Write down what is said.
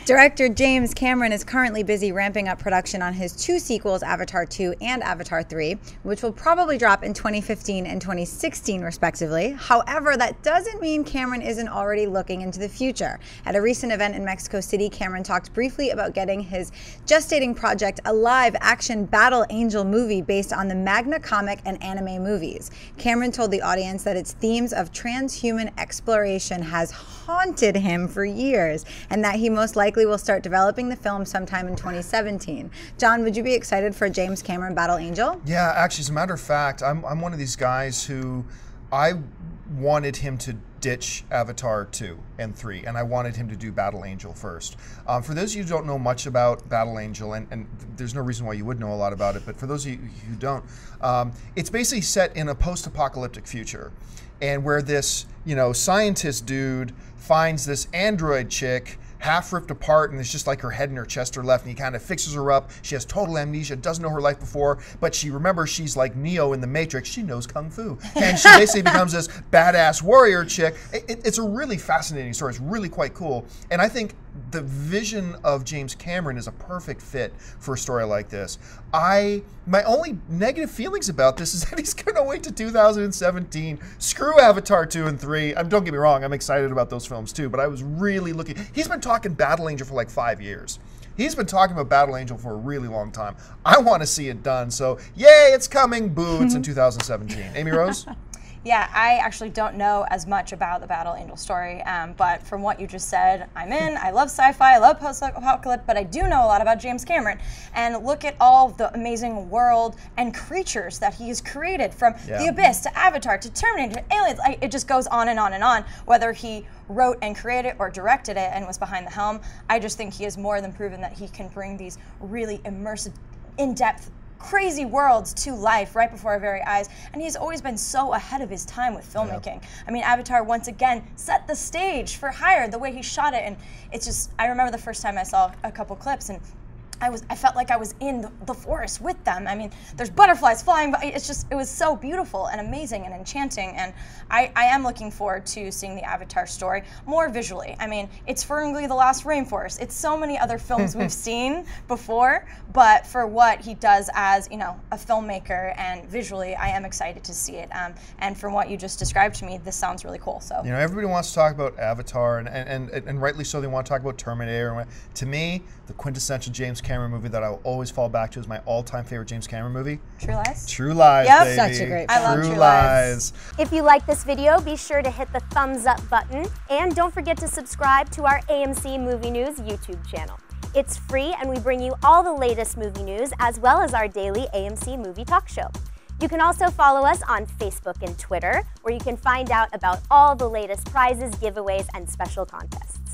Director James Cameron is currently busy ramping up production on his two sequels, Avatar 2 and Avatar 3, which will probably drop in 2015 and 2016 respectively. However, that doesn't mean Cameron isn't already looking into the future. At a recent event in Mexico City, Cameron talked briefly about getting his gestating project a live-action Battle Angel movie based on the Magna comic and anime movies. Cameron told the audience that its themes of transhuman exploration has haunted him for years, and that he most likely will start developing the film sometime in 2017. John, would you be excited for James Cameron Battle Angel? Yeah, actually, as a matter of fact, I'm one of these guys who I wanted him to ditch Avatar 2 and 3, and I wanted him to do Battle Angel first. For those of you who don't know much about Battle Angel, and there's no reason why you would know a lot about it, but for those of you who don't, it's basically set in a post-apocalyptic future, and where this, scientist dude finds this android chick half ripped apart, and it's just like her head and her chest are left, and he kind of fixes her up. She has total amnesia, doesn't know her life before, but she remembers she's like Neo in the Matrix. She knows Kung Fu. And she basically becomes this badass warrior chick. It's a really fascinating story. It's really quite cool. And I think the vision of James Cameron is a perfect fit for a story like this. My only negative feelings about this is that he's going to wait to 2017. Screw Avatar 2 and 3. Don't get me wrong, I'm excited about those films too, but I was really looking. He's been talking Battle Angel for like 5 years. He's been talking about Battle Angel for a really long time. I want to see it done, so yay, it's coming. Boo, it's in 2017. Amy Rose? Yeah, I actually don't know as much about the Battle Angel story, but from what you just said, I'm in. I love sci-fi, I love post-apocalypse, but I do know a lot about James Cameron. And look at all the amazing world and creatures that he has created, from The Abyss to Avatar to Terminator to Aliens. It just goes on and on and on. Whether he wrote and created or directed it and was behind the helm, I just think he has more than proven that he can bring these really immersive, in-depth, crazy worlds to life right before our very eyes, and he's always been so ahead of his time with filmmaking. I mean, Avatar once again set the stage for hire, the way he shot it, and it's just, I remember the first time I saw a couple clips, and I felt like I was in the forest with them. I mean, there's butterflies flying, but it was so beautiful and amazing and enchanting, and I am looking forward to seeing the Avatar story more visually. I mean, it's Ferngully the Last Rainforest. It's so many other films we've seen before, but for what he does as, a filmmaker and visually, I am excited to see it. And from what you just described to me, this sounds really cool. So everybody wants to talk about Avatar, and rightly so, they want to talk about Terminator. To me, the quintessential James Cameron movie that I will always fall back to is my all-time favorite James Cameron movie. True Lies? True Lies, yep. baby. Such a great film. I love True Lies. If you like this video, be sure to hit the thumbs up button, and don't forget to subscribe to our AMC Movie News YouTube channel. It's free, and we bring you all the latest movie news, as well as our daily AMC Movie Talk Show. You can also follow us on Facebook and Twitter, where you can find out about all the latest prizes, giveaways, and special contests.